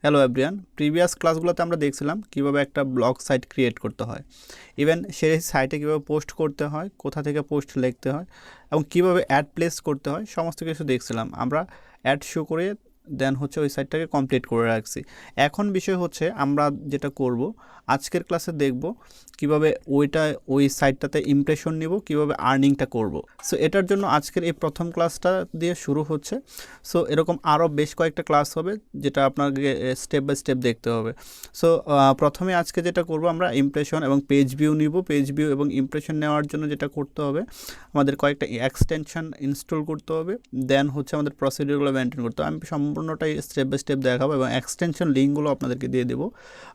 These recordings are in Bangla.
হ্যালো এভরিওয়ান, প্রিভিয়াস ক্লাসগুলোতে আমরা দেখছিলাম কিভাবে একটা ব্লগ সাইট ক্রিয়েট করতে হয়, ইভেন সেই সাইটে কীভাবে পোস্ট করতে হয়, কোথা থেকে পোস্ট লিখতে হয় এবং কিভাবে অ্যাড প্লেস করতে হয় সমস্ত কিছু দেখছিলাম। আমরা অ্যাড শো করে দেন হচ্ছে ওই সাইটটাকে কমপ্লিট করে রাখছি। এখন বিষয় হচ্ছে আমরা যেটা করব আজকের ক্লাসে দেখব কিভাবে ওই সাইটটাতে ইমপ্রেশন নিব, কিভাবে আর্নিংটা করব। সো এটার জন্য আজকের এই প্রথম ক্লাসটা দিয়ে শুরু হচ্ছে। সো এরকম আরও বেশ কয়েকটা ক্লাস হবে যেটা আপনাকে স্টেপ বাই স্টেপ দেখতে হবে। সো প্রথমে আজকে যেটা করব আমরা ইমপ্রেশন এবং পেজ ভিউ নিব। পেজ ভিউ এবং ইমপ্রেশন নেওয়ার জন্য যেটা করতে হবে আমাদের কয়েকটা এক্সটেনশন ইনস্টল করতে হবে, দেন হচ্ছে আমাদের প্রসিডিউরগুলো মেনটেন করতে হবে। আমি সম্পূর্ণটাই স্টেপ বাই স্টেপ দেখাবো এবং এক্সটেনশন লিঙ্কগুলো আপনাদেরকে দিয়ে দেবো,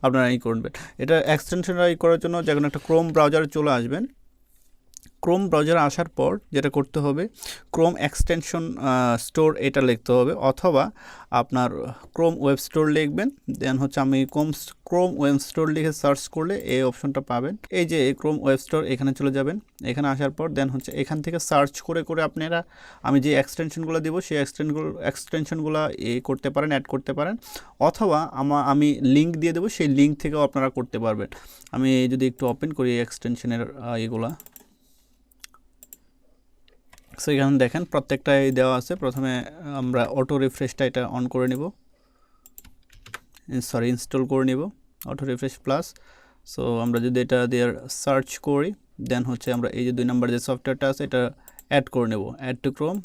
আপনারা এই করবেন। এটা এক্সটেনশন করার জন্য যখন একটা ক্রোম ব্রাউজারে চলে আসবেন, ক্রোম ব্রাউজারে আসার পর যেটা করতে হবে ক্রোম এক্সটেনশন স্টোর এটা লিখতে হবে, অথবা আপনার ক্রোম ওয়েব স্টোর লিখবেন। দেন হচ্ছে আমি ক্রোম ওয়েব স্টোর লিখে সার্চ করলে এই অপশনটা পাবেন। এই যে ক্রোম ওয়েব স্টোর, এখানে চলে যাবেন। এখানে আসার পর দেন হচ্ছে এখান থেকে সার্চ করে আপনারা আমি যে এক্সটেনশনগুলো দেবো সেই এক্সটেনশনগুলো করতে পারেন, অ্যাড করতে পারেন, অথবা আমি লিঙ্ক দিয়ে দেবো, সেই লিঙ্ক থেকেও আপনারা করতে পারবেন। আমি যদি একটু ওপেন করি এক্সটেনশনের এগুলা, সো এখানে দেখেন প্রত্যেকটাই দেওয়া আছে। প্রথমে আমরা অটো রিফ্রেশটা এটা অন করে নিব, ইনস্টল করে নিব অটো রিফ্রেশ প্লাস। সো আমরা যদি এটা দিয়ে সার্চ করি দেন হচ্ছে আমরা এই যে 2 নম্বর যে সফটওয়্যারটা আছে এটা অ্যাড করে নেব, অ্যাড টু ক্রোম,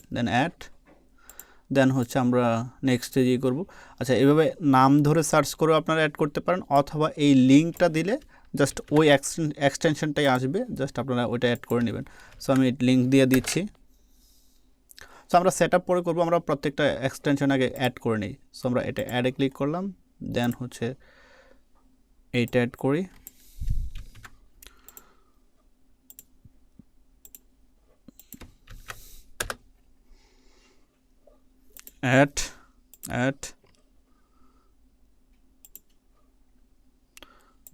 দেন হচ্ছে আমরা নেক্সট যে করব। আচ্ছা, এভাবে নাম ধরে সার্চ করেও আপনারা অ্যাড করতে পারেন, অথবা এই লিঙ্কটা দিলে জাস্ট ওই এক্সটেনশনটাই আসবে, জাস্ট আপনারা ওইটা অ্যাড করে নেবেন। সো আমি লিঙ্ক দিয়ে দিচ্ছি। সো আমরা সেট আপ পরে করবো, আমরা প্রত্যেকটা এক্সটেনশন আগে অ্যাড করে নিই। সো আমরা এটা অ্যাডে ক্লিক করলাম, দেন হচ্ছে এইটা অ্যাড করি, অ্যাড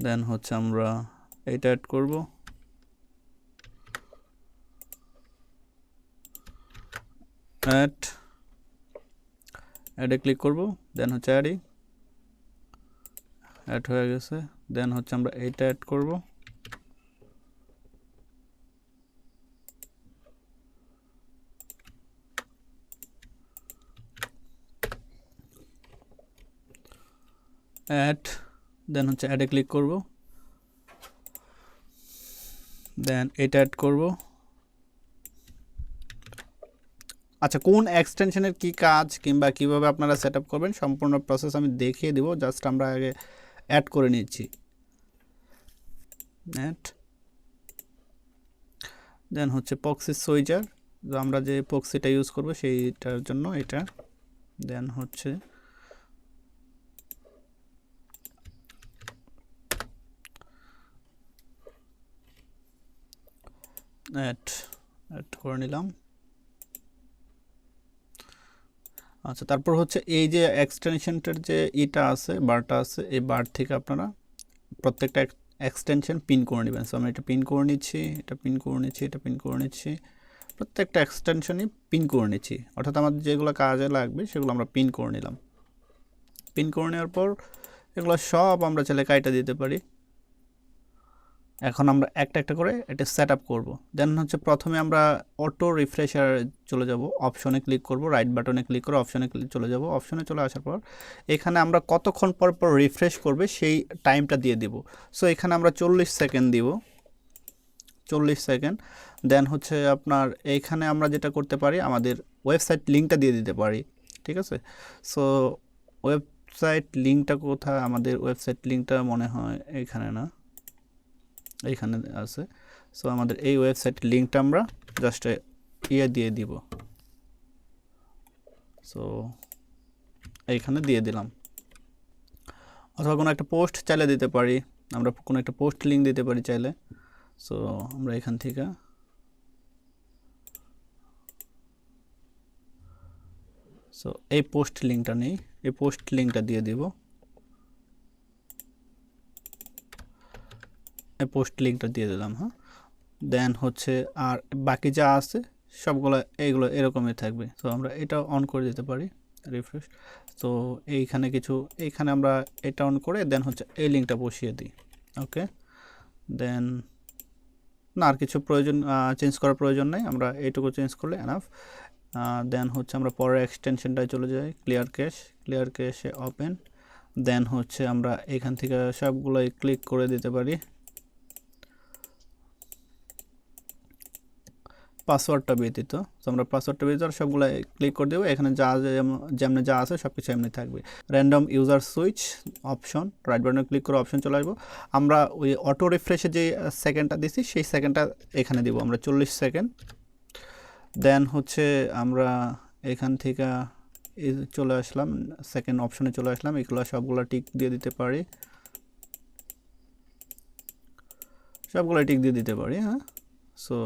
দেন হচ্ছে আমরা এইটা অ্যাড করব, অ্যাডে ক্লিক করব, দেন হচ্ছে অ্যাড হয়ে গেছে। দেন হচ্ছে আমরা এইটা অ্যাড করব, দেন হচ্ছে অ্যাডে ক্লিক করব, দেন এটা অ্যাড করব। আচ্ছা, কোন এক্সটেনশনের কি কাজ কিংবা কিভাবে আপনারা সেট আপ করবেন সম্পূর্ণ প্রসেস আমি দেখিয়ে দিব, জাস্ট আমরা আগে অ্যাড করে নিচ্ছি। দেন হচ্ছে প্রক্সি সুইচার, আমরা যে প্রক্সিটা ইউজ করব সেইটার জন্য এটা। দেন হচ্ছে অ্যাড করে নিলাম। আচ্ছা, তারপর হচ্ছে এই যে এক্সটেনশনটার যে এটা আছে, বারটা আছে, এই বার থেকে আপনারা প্রত্যেকটা এক্সটেনশন পিন করে নেবেন। সো আমি এটা পিন করে নিচ্ছি, এটা পিন করে নিচ্ছি, এটা পিন করে নিচ্ছি, প্রত্যেকটা এক্সটেনশনই পিন করে নিচ্ছি, অর্থাৎ আমাদের যেগুলো কাজে লাগবে সেগুলো আমরা পিন করে নিলাম। পিন করে নেওয়ার পর এগুলো সব আমরা চাইলে কাইটা দিতে পারি। এখন আমরা একটা একটা করে এটা সেট আপ করবো। দেন হচ্ছে প্রথমে আমরা অটো রিফ্রেশার চলে যাব, অপশনে ক্লিক করব, রাইট বাটনে ক্লিক করে অপশনে চলে যাব। অপশনে চলে আসার পর এখানে আমরা কতক্ষণ পর পর রিফ্রেশ করবে সেই টাইমটা দিয়ে দিব। সো এখানে আমরা 40 সেকেন্ড দিব, 40 সেকেন্ড। দেন হচ্ছে আপনার এইখানে আমরা যেটা করতে পারি আমাদের ওয়েবসাইট লিঙ্কটা দিয়ে দিতে পারি, ঠিক আছে। সো ওয়েবসাইট লিঙ্কটা কোথায়, আমাদের ওয়েবসাইট লিঙ্কটা মনে হয় এইখানে না, এইখানে আছে। সো আমাদের এই ওয়েবসাইট লিঙ্কটা আমরা জাস্ট দিয়ে দিব। সো এইখানে দিয়ে দিলাম, অথবা কোনো একটা পোস্ট চাইলে দিতে পারি, আমরা কোনো একটা পোস্ট লিঙ্ক দিতে পারি চাইলে। সো আমরা এখান থেকে সো এই পোস্ট লিঙ্কটা নেই, এই পোস্ট লিঙ্কটা দিয়ে দিব, এই পোস্ট লিঙ্কটা দিয়ে দিলাম। হ্যাঁ, দেন হচ্ছে আর বাকি যা আছে সবগুলো এইগুলো এরকমই থাকবে। সো আমরা এটা অন করে দিতে পারি। রিফ্রেশ। তো এইখানে আমরা এটা অন করে দেন হচ্ছে এই লিঙ্কটা বসিয়ে দিই। ওকে, দেন না আর কিছু প্রয়োজন চেঞ্জ করার প্রয়োজন নেই, আমরা এইটুকু চেঞ্জ করলে এনাফ। দেন হচ্ছে আমরা পরের এক্সটেনশনটায় চলে যাই, ক্লিয়ার ক্যাশে ওপেন। দেন হচ্ছে আমরা এখান থেকে সবগুলোই ক্লিক করে দিতে পারি, পাসওয়ার্ডটা ব্যতীত। তো আমরা পাসওয়ার্ডটা ব্যতীত সবগুলো ক্লিক করে দেবো। এখানে যেমনি যা আছে সব কিছু এমনি থাকবে। Random user switch option, right বাটনে ক্লিক করে অপশন চলে আসবো। আমরা ওই অটো রিফ্রেশে যে সেকেন্ডটা দিছি সেই সেকেন্ডটা এখানে দিব আমরা 40 সেকেন্ড। দেন হচ্ছে আমরা এখান থেকে চলে আসলাম, সেকেন্ড অপশনে চলে আসলাম, এগুলো সবগুলো টিক দিয়ে দিতে পারি, হ্যাঁ। সো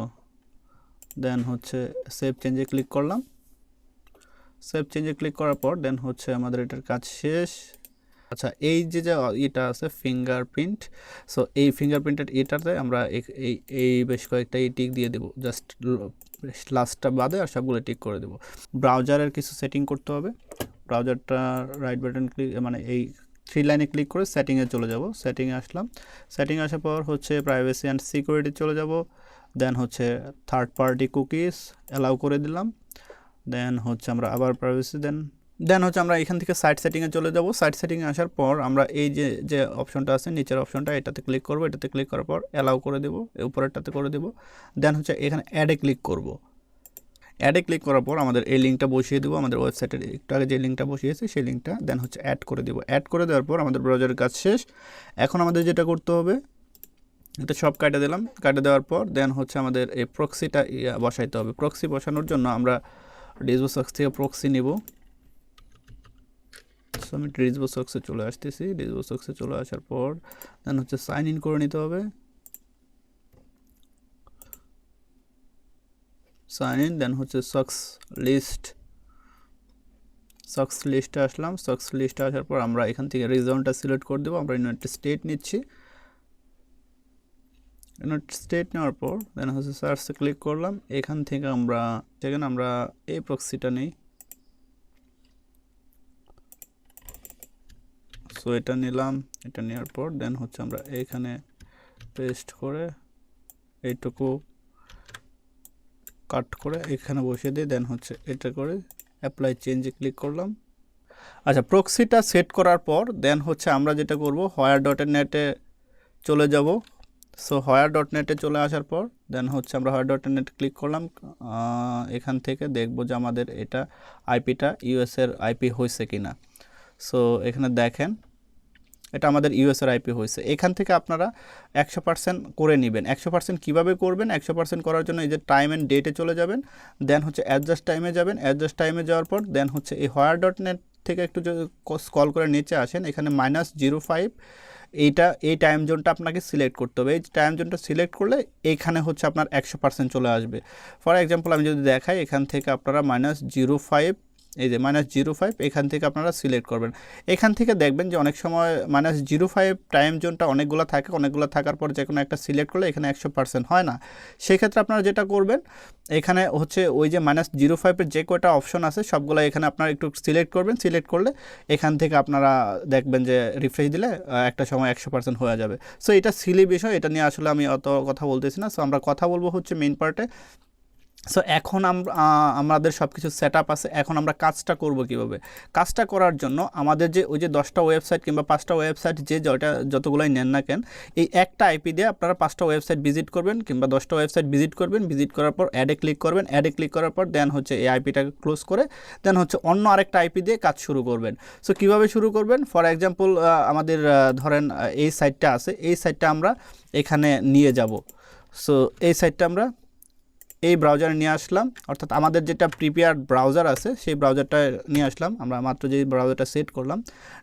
দেন হচ্ছে সেভ চেঞ্জে ক্লিক করলাম। সেভ চেঞ্জে ক্লিক করার পর দেন হচ্ছে আমাদের এটার কাজ শেষ। আচ্ছা, এই যে এটা আছে ফিঙ্গারপ্রিন্ট, সো এই ফিঙ্গারপ্রিন্টের এটাতে আমরা এই বেশ কয়েকটা টিক দিয়ে দেবো, জাস্ট লাস্টটা বাদে আর সবগুলো টিক করে দেবো। ব্রাউজারের কিছু সেটিং করতে হবে। ব্রাউজারটা রাইট বাটন ক্লিক মানে এই 3 লাইনে ক্লিক করে সেটিংয়ে চলে যাব। সেটিংয়ে আসলাম, সেটিংয়ে আসার পর হচ্ছে প্রাইভেসি অ্যান্ড সিকিউরিটি চলে যাব। দেন হচ্ছে থার্ড পার্টি কুকিজ অ্যালাউ করে দিলাম। দেন হচ্ছে আমরা আবার প্রাইভেসি, দেন হচ্ছে আমরা এখান থেকে সাইট সেটিংয়ে চলে যাব। সাইট সেটিংয়ে আসার পর আমরা এই যে অপশনটা আছে নিচের অপশনটা, এটাতে ক্লিক করব। এটাতে ক্লিক করার পর অ্যালাউ করে দেবো, উপরেরটাতে করে দেবো। দেন হচ্ছে এখানে অ্যাডে ক্লিক করব। অ্যাডে ক্লিক করার পর আমাদের এই লিঙ্কটা বসিয়ে দেবো, আমাদের ওয়েবসাইটের একটু আগে যে লিঙ্কটা বসিয়েছি সেই লিঙ্কটা। দেন হচ্ছে অ্যাড করে দেবো। অ্যাড করে দেওয়ার পর আমাদের ব্রাউজারের কাজ শেষ। এখন আমাদের যেটা করতে হবে, এটা সব কাটে দিলাম। কাটে দেওয়ার পর দেন হচ্ছে আমাদের এই প্রক্সিটা বসাইতে হবে। প্রক্সি বসানোর জন্য আমরা ডিসবোসক্স থেকে প্রক্সি নিব। সো আমি ডিসবোসক্সে চলে আসতেছি। ডিসবোসক্সে চলে আসার পর দেন হচ্ছে সাইন ইন করে নিতে হবে। সাইন ইন, দেন হচ্ছে সক্স লিস্টে আসলাম। সক্স লিস্টে আসার পর আমরা এখান থেকে রিজনটা সিলেক্ট করে দেবো। আমরা ইউনাইটেড স্টেট নিচ্ছি। ইউনাইটেড স্টেট নেওয়ার পর দেন হচ্ছে সার্চে ক্লিক করলাম। এখান থেকে আমরা এই প্রক্সিটা নিই। সো এটা নিলাম। এটা নেওয়ার পর দেন হচ্ছে আমরা এখানে পেস্ট করে এইটুকু কাট করে এখানে বসিয়ে দিই। দেন হচ্ছে এটা করে অ্যাপ্লাই চেঞ্জে ক্লিক করলাম। আচ্ছা, প্রক্সিটা সেট করার পর দেন হচ্ছে আমরা যেটা করব, হোয়ার.নেটে চলে যাব। সো হোয়ার.নেটে চলে আসার পর দেন হচ্ছে আমরা হোয়ার.নেট ক্লিক করলাম। এখান থেকে দেখব যে আমাদের এটা আইপিটা ইউএসের আইপি হয়েছে কিনা। সো এখানে দেখেন এটা আমাদের ইউএসের আইপি হয়েছে। এখান থেকে আপনারা 100% করে নেবেন। 100% কীভাবে করবেন? 100% করার জন্য এই যে টাইম অ্যান্ড ডেটে চলে যাবেন। দেন হচ্ছে অ্যাডজাস্ট টাইমে যাবেন। অ্যাডজাস্ট টাইমে যাওয়ার পর দেন হচ্ছে এই হোয়ার.নেট থেকে একটু স্ক্রল করে নিচে আসেন, এখানে -05 এই টাইম জোনটা আপনাকে সিলেক্ট করতে হবে। এই টাইম জোনটা সিলেক্ট করলে এইখানে হচ্ছে আপনার 100% চলে আসবে। ফর এক্সাম্পল আমি যদি দেখাই, এখান থেকে আপনারা -05, এই যে -05 এখান থেকে আপনারা সিলেক্ট করবেন। এখান থেকে দেখবেন যে অনেক সময় -05 টাইম জোনটা অনেকগুলো থাকার পর যে কোনো একটা সিলেক্ট করলে এখানে 100% হয় না। সেক্ষেত্রে আপনারা যেটা করবেন, এখানে হচ্ছে ওই যে -05-এর যে কয়টা অপশন আছে সবগুলো এখানে আপনারা একটু সিলেক্ট করবেন। সিলেক্ট করলে এখান থেকে আপনারা দেখবেন যে রিফ্রেশ দিলে একটা সময় 100% হয়ে যাবে। সো এটা সিলি বিষয়, এটা নিয়ে আসলে আমি অত কথা বলতেছি না। সো আমরা কথা বলবো হচ্ছে মেইন পার্টে। সো এখন আমাদের সব কিছু সেট আপ আছে। এখন আমরা কাজটা করব কিভাবে? কাজটা করার জন্য আমাদের যে ওই যে 10টা ওয়েবসাইট কিংবা 5টা ওয়েবসাইট যতগুলাই নেন না কেন, এই একটা আইপি দিয়ে আপনারা 5টা ওয়েবসাইট ভিজিট করবেন কিংবা 10টা ওয়েবসাইট ভিজিট করবেন। ভিজিট করার পর অ্যাডে ক্লিক করবেন। অ্যাডে ক্লিক করার পর দেন হচ্ছে এই আইপিটাকে ক্লোজ করে দেন হচ্ছে অন্য আরেকটা আইপি দিয়ে কাজ শুরু করবেন। সো কীভাবে শুরু করবেন? ফর এক্সাম্পল আমাদের ধরেন এই সাইটটা আছে, এই সাইটটা আমরা এখানে নিয়ে যাব। সো এই সাইটটা আমরা এই ব্রাউজারে নিয়ে আসলাম, অর্থাৎ আমাদের যেটা প্রিপেয়ার্ড ব্রাউজার আছে সেই ব্রাউজারটা নিয়ে আসলাম। আমরা মাত্র যে ব্রাউজারটা সেট করলাম,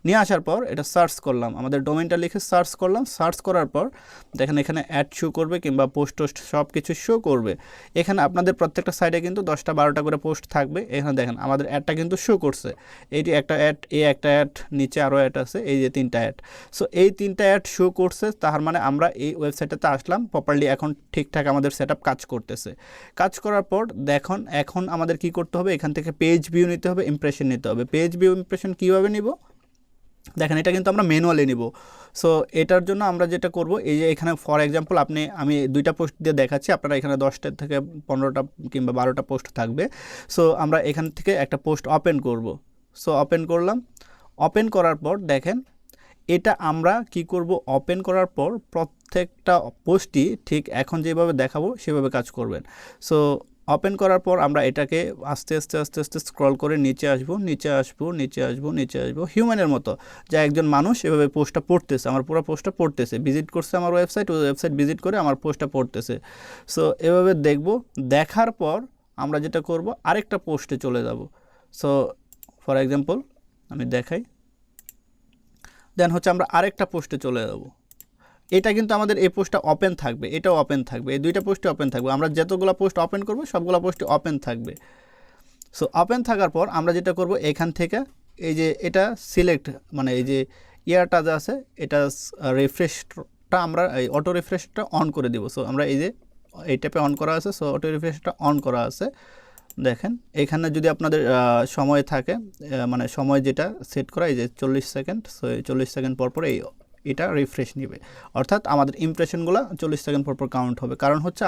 নিয়ে আসার পর এটা সার্চ করলাম, আমাদের ডোমেইনটা লিখে সার্চ করলাম। সার্চ করার পর দেখেন এখানে অ্যাড শো করবে কিংবা পোস্ট সব কিছু শো করবে। এখানে আপনাদের প্রত্যেকটা সাইডে কিন্তু 10টা 12টা করে পোস্ট থাকবে। এখানে দেখেন আমাদের অ্যাডটা কিন্তু শো করছে। এইটি একটা অ্যাড, একটা অ্যাড, নিচে আরও অ্যাড আছে, এই যে 3টা অ্যাড। সো এই 3টা অ্যাড শো করছে, তার মানে আমরা এই ওয়েবসাইটটাতে আসলাম প্রপারলি, এখন ঠিকঠাক আমাদের সেট আপ কাজ করতেছে। কাজ করার পর দেখুন এখন আমাদের কি করতে হবে, এখান থেকে পেজ ভিউ নিতে হবে, ইমপ্রেশন নিতে হবে। পেজ ভিউ ইমপ্রেশন কীভাবে নিব দেখেন, এটা কিন্তু আমরা ম্যানুয়ালি নিব। সো এটার জন্য আমরা যেটা করব, এই যে এখানে ফর এক্সাম্পল আমি 2টা পোস্ট দিয়ে দেখাচ্ছি, আপনারা এখানে 10টা থেকে 15টা কিংবা 12টা পোস্ট থাকবে। সো আমরা এখান থেকে একটা পোস্ট ওপেন করব। সো ওপেন করলাম, ওপেন করার পর দেখেন এটা আমরা কি করব, ওপেন করার পর প্রত্যেকটা পোস্টই ঠিক এখন যেভাবে দেখাবো সেভাবে কাজ করবেন। সো ওপেন করার পর আমরা এটাকে আস্তে আস্তে আস্তে আস্তে স্ক্রল করে নিচে আসবো, নিচে আসবো, নিচে আসবো, নিচে আসবো, হিউম্যানের মতো, যা একজন মানুষ এভাবে পোস্টটা পড়তেছে, আমার পুরো পোস্টটা পড়তেছে, ভিজিট করছে আমার ওয়েবসাইট, ওই ওয়েবসাইট ভিজিট করে আমার পোস্টটা পড়তেছে। সো এভাবে দেখব, দেখার পর আমরা যেটা করব আরেকটা পোস্টে চলে যাব। সো ফর এক্সাম্পল আমি দেখাই, দেন হচ্ছে আমরা আরেকটা পোস্টে চলে যাব। এটা কিন্তু আমাদের এই পোস্টটা ওপেন থাকবে, এটাও ওপেন থাকবে, এই 2টা পোস্টে ওপেন থাকবে। আমরা যতগুলো পোস্ট ওপেন করব সবগুলো পোস্টে ওপেন থাকবে। সো ওপেন থাকার পর আমরা যেটা করব, এখান থেকে এই যে এটা সিলেক্ট মানে এই যে ইয়ারটা যা আছে এটা রিফ্রেশটা আমরা এই অটো রিফ্রেশটা অন করে দিব। সো আমরা এই যে এই ট্যাপে অন করা আছে, সো অটো রিফ্রেশটা অন করা আছে। দেখেন এখানে যদি আপনাদের সময় থাকে মানে সময় যেটা সেট করা এই যে 40 সেকেন্ড, সো 40 সেকেন্ড পর পর এটা রিফ্রেশ নেবে, অর্থাৎ আমাদের ইমপ্রেশনগুলো 40 সেকেন্ড পর পর কাউন্ট হবে। কারণ হচ্ছে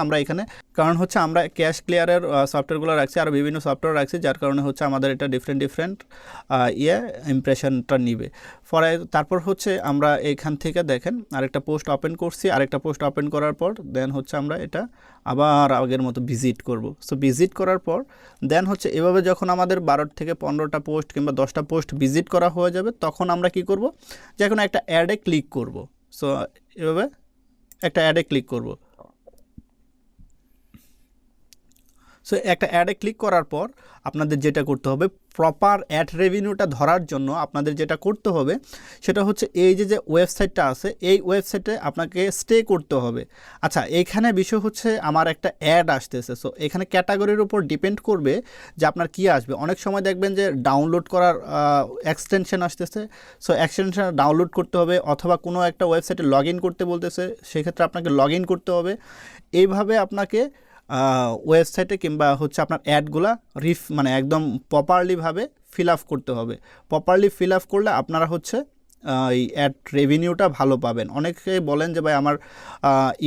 আমরা ক্যাশ ক্লিয়ারের সফটওয়্যারগুলো রাখছি, আর বিভিন্ন সফটওয়্যার রাখছি, যার কারণে হচ্ছে আমাদের এটা ডিফারেন্ট ইমপ্রেশনটা নিবে। তারপর হচ্ছে আমরা এখান থেকে দেখেন আরেকটা পোস্ট ওপেন করছি, আরেকটা পোস্ট ওপেন করার পর দেন হচ্ছে আমরা এটা আবার আগের মতো ভিজিট করব। সো ভিজিট করার পর দেন হচ্ছে এভাবে যখন আমাদের 12 থেকে 15টা পোস্ট কিংবা 10টা পোস্ট ভিজিট করা হয়ে যাবে, তখন আমরা কি করব, যে কোনো একটা অ্যাডে ক্লিক করব। সো এভাবে একটা অ্যাডে ক্লিক করব। সো একটা অ্যাডে ক্লিক করার পর আপনাদের যেটা করতে হবে, প্রপার অ্যাড রেভিনিউটা ধরার জন্য আপনাদের যেটা করতে হবে সেটা হচ্ছে এই যে ওয়েবসাইটটা আছে, এই ওয়েবসাইটে আপনাকে স্টে করতে হবে। আচ্ছা, এইখানে বিষয় হচ্ছে আমার একটা অ্যাড আসতেছে। সো এখানে ক্যাটাগরির উপর ডিপেন্ড করবে যে আপনার কী আসবে। অনেক সময় দেখবেন যে ডাউনলোড করার এক্সটেনশন আসতেছে, সো এক্সটেনশন ডাউনলোড করতে হবে, অথবা কোনো একটা ওয়েবসাইটে লগ ইন করতে বলতেছে, সেক্ষেত্রে আপনাকে লগ ইন করতে হবে। এইভাবে আপনাকে ওয়েবসাইটে কিংবা হচ্ছে আপনার অ্যাডগুলা মানে একদম প্রপারলিভাবে ফিল আপ করতে হবে। প্রপারলি ফিল আপ করলে আপনারা হচ্ছে এই অ্যাড রেভিনিউটা ভালো পাবেন। অনেকেই বলেন যে ভাই আমার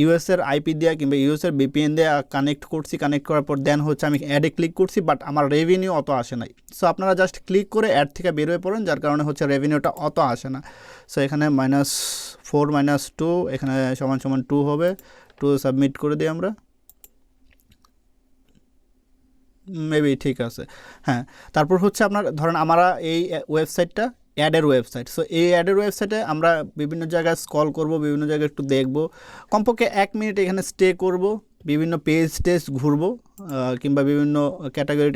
ইউএসের আইপি দেওয়া কিংবা ইউএসের বিপিএন দেওয়া কানেক্ট করার পর দেন হচ্ছে আমি অ্যাডে ক্লিক করছি, বাট আমার রেভিনিউ অত আসে নাই। সো আপনারা জাস্ট ক্লিক করে অ্যাড থেকে বের হয়ে পড়েন, যার কারণে হচ্ছে রেভিনিউটা অত আসে না। সো এখানে -4 - 2 এখানে = 2 হবে, 2 সাবমিট করে দিই আমরা, মেবি ঠিক আছে। হ্যাঁ, তারপর হচ্ছে আপনার ধরেন আমরা এই ওয়েবসাইটটা অ্যাডের ওয়েবসাইট। সো এই অ্যাডের ওয়েবসাইটে আমরা বিভিন্ন জায়গায় স্ক্রল করব, বিভিন্ন জায়গায় একটু দেখব, কমপক্ষে 1 মিনিট এখানে স্টে করব, বিভিন্ন পেজ ঘুরবো, কিংবা বিভিন্ন ক্যাটাগরি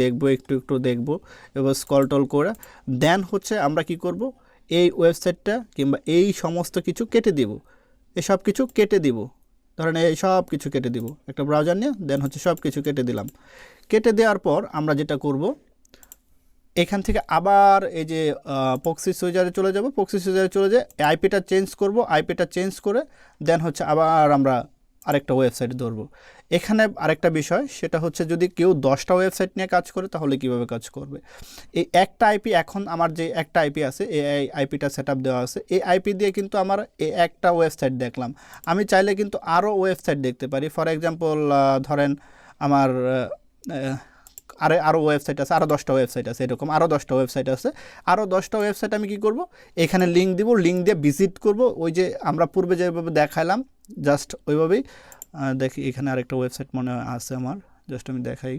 দেখবো, একটু দেখবো, এবার স্ক্রল টল করে দেন হচ্ছে আমরা কি করব, এই ওয়েবসাইটটা কিংবা এই সমস্ত কিছু কেটে দিব, সব কিছু কেটে দিব। ধরেন এই সব কিছু কেটে দিব, একটা ব্রাউজার নিয়ে দেন হচ্ছে সব কিছু কেটে দিলাম। কেটে দেওয়ার পর আমরা যেটা করব, এখান থেকে আবার এই যে প্রক্সি সুইজারে চলে যাব, প্রক্সি সুইজারে চলে যেয়ে আইপিটা চেঞ্জ করব, আইপিটা চেঞ্জ করে দেন হচ্ছে আবার আমরা আরেকটা ওয়েবসাইট ধরবো। এখানে আরেকটা বিষয়, সেটা হচ্ছে যদি কেউ 10টা ওয়েবসাইট নিয়ে কাজ করে তাহলে কিভাবে কাজ করবে। এই একটা আইপি, এখন আমার যে একটা আইপি আছে, এই আইপিটা সেট আপ দেওয়া আছে, এই আইপি দিয়ে কিন্তু আমার এই একটা ওয়েবসাইট দেখলাম, আমি চাইলে কিন্তু আরও ওয়েবসাইট দেখতে পারি। ফর এক্সাম্পল ধরেন আমার আরও ওয়েবসাইট আছে, আরও 10টা ওয়েবসাইট আছে, এরকম আরও 10টা ওয়েবসাইট আছে। আরও 10টা ওয়েবসাইট আমি কি করব, এখানে লিঙ্ক দিব, লিঙ্ক দিয়ে ভিজিট করব, ওই যে আমরা পূর্বে যেভাবে দেখালাম জাস্ট ওইভাবেই। দেখি এখানে আরেকটা ওয়েবসাইট মনে আছে আমার, জাস্ট আমি দেখাই।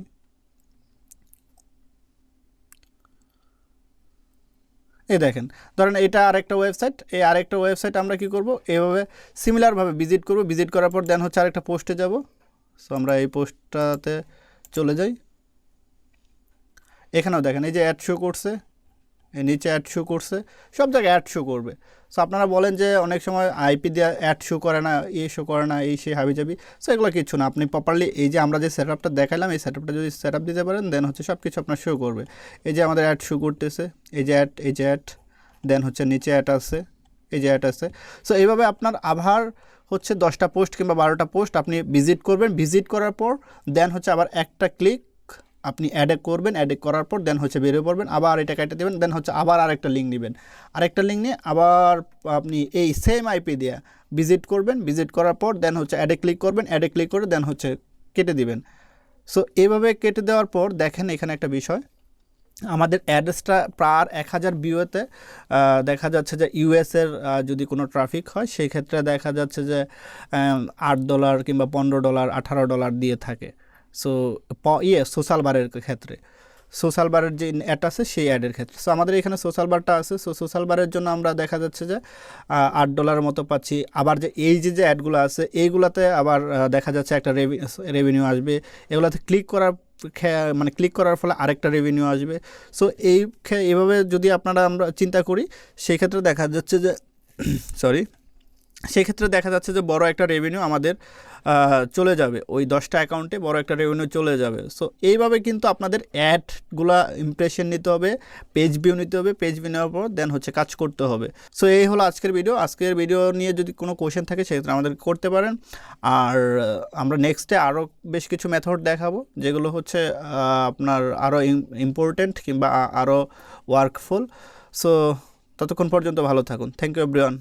এই দেখেন, ধরেন এটা আরেকটা ওয়েবসাইট, এই আরেকটা ওয়েবসাইট আমরা কি করব, এইভাবে সিমিলারভাবে ভিজিট করব, ভিজিট করার পর দেন হচ্ছে আরেকটা পোস্টে যাব। সো আমরা এই পোস্টটাতে চলে যাই, এখানেও দেখেন এই যে অ্যাড শো করছে, এই নিচে অ্যাড শো করছে, সব জায়গায় অ্যাড শো করবে। সো আপনারা বলেন যে অনেক সময় আইপি দিয়ে অ্যাড শো করে না, শো করে না, এই সেই হাবিজাবি। সো এগুলো কিছু না, আপনি প্রপারলি এই যে আমরা যে সেট আপটা দেখালাম, এই সেট আপটা যদি সেট আপ দিতে পারেন দেন হচ্ছে সব কিছু আপনার শো করবে। এই যে আমাদের অ্যাড শো করতেছে, এই যে অ্যাড দেন হচ্ছে নিচে অ্যাড আছে, এই যে অ্যাড আছে। সো এইভাবে আপনার আবার হচ্ছে 10টা পোস্ট কিংবা 12টা পোস্ট আপনি ভিজিট করবেন, ভিজিট করার পর দেন হচ্ছে আবার একটা ক্লিক আপনি অ্যাডে করবেন, অ্যাডে করার পর দেন হচ্ছে বেরিয়ে পড়বেন, আবার এটা কেটে দেবেন, দেন হচ্ছে আবার আরেকটা লিঙ্ক নেবেন, আরেকটা লিঙ্ক নিয়ে আবার আপনি এই সেম আইপি দিয়ে ভিজিট করবেন, ভিজিট করার পর দেন হচ্ছে অ্যাডে ক্লিক করবেন, অ্যাডে ক্লিক করে দেন হচ্ছে কেটে দিবেন। সো এইভাবে কেটে দেওয়ার পর দেখেন এখানে একটা বিষয়, আমাদের অ্যাড্রেসটা প্রায় 1000 ভিউতে দেখা যাচ্ছে যে ইউএসের যদি কোনো ট্রাফিক হয় সেই ক্ষেত্রে দেখা যাচ্ছে যে $8 কিংবা $15 $18 দিয়ে থাকে। সো সোশ্যাল বারের ক্ষেত্রে, সোশ্যাল বারের যে অ্যাড আছে সেই অ্যাডের ক্ষেত্রে। সো আমাদের এখানে সোশ্যাল বারটা আছে, সো সোশ্যাল বারের জন্য আমরা দেখা যাচ্ছে যে $8 মতো পাচ্ছি। আবার যে এই যে অ্যাডগুলো আছে এইগুলাতে আবার দেখা যাচ্ছে একটা রেভিনিউ আসবে, এগুলাতে ক্লিক করার মানে ক্লিক করার ফলে আরেকটা রেভিনিউ আসবে। সো এইভাবে যদি আমরা চিন্তা করি সেই ক্ষেত্রে দেখা যাচ্ছে যে সেই ক্ষেত্রে দেখা যাচ্ছে যে বড় একটা রেভিনিউ আমাদের চলে যাবে, ওই 10টা অ্যাকাউন্টে বড় একটা রেভিনিউ চলে যাবে। সো এইভাবে কিন্তু আপনাদের অ্যাডগুলা ইমপ্রেশন নিতে হবে, পেজ ভিউ নিতে হবে, পেজ ভিউ নেওয়ার পর দেন হচ্ছে কাজ করতে হবে। সো এই হলো আজকের ভিডিও। আজকের ভিডিও নিয়ে যদি কোনো কোশ্চেন থাকে সেক্ষেত্রে আমাদের করতে পারেন। আর আমরা নেক্সটে আরও বেশ কিছু মেথড দেখাবো যেগুলো হচ্ছে আপনার আরও ইম্পর্টেন্ট কিংবা আরও ওয়ার্কফুল। সো ততক্ষণ পর্যন্ত ভালো থাকুন। Thank you everyone.